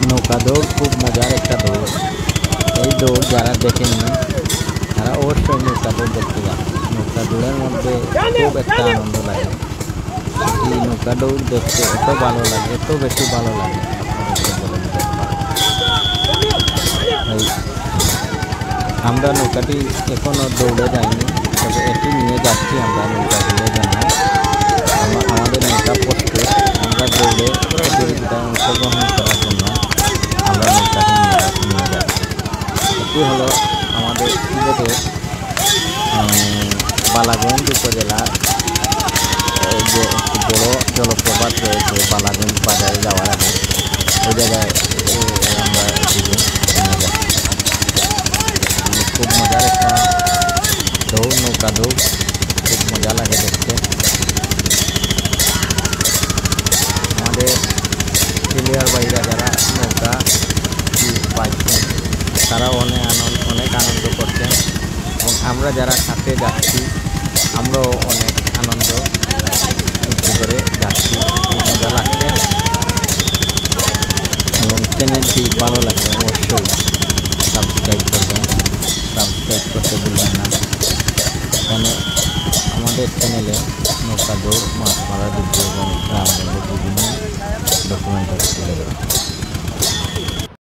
নৌকা দৌড় খুব মজার একটা দৌড়। এই দৌড় যারা দেখেনি তারা অবশ্যই নৌকা দৌড় দেখতে যান। নৌকা দৌড়ের মধ্যে খুব একটা আনন্দ লাগে। এই নৌকা দৌড় দেখতে এত ভালো লাগে, এত বেশি ভালো লাগে আপনাদেরকে বলে দিতে পারবো। আমরা নৌকাটি এখনও দৌড়ে যাইনি, তবে এটি নিয়ে যাচ্ছি আমরা নৌকা দৌড়ের জন্য। আমাদের নৌকা প্রস্তুত, আমরা দৌড়ে প্রতিযোগিতায় অংশগ্রহণ করার জন্য আমরা নৌকাটি নিয়ে যাচ্ছি। এটি হলো আমাদের সিলেটের বালাগঞ্জ উপজেলার যে একটি বড় জলপ্রপাত রয়েছে বালাগঞ্জ বাজারে যাওয়ার আগে, ওই জায়গায় আমরা এটিকে নিয়ে যাচ্ছি। খুব মজার একটা দৌড়, নৌকা দৌড়, খুব মজা লাগে দেখতে। আমাদের সিলেটের বাইরে যারা নৌকা পাচ্ছেন তারাও অনেক আনন্দ করছেন, এবং আমরা যারা সাথে যাচ্ছি আমরাও অনেক আনন্দ করে যাচ্ছি। মজা লাগছে, এবং চ্যানেলটি ভালো লাগলে অবশ্যই সাবস্ক্রাইব করবেন, সাবস্ক্রাইব করতে ভুলবেন না। এখানে আমাদের চ্যানেলে নৌকা দৌড়, মাছ মারা ভিডিও এবং গ্রামের বিভিন্ন ডকুমেন্টারি তুলে দেওয়া।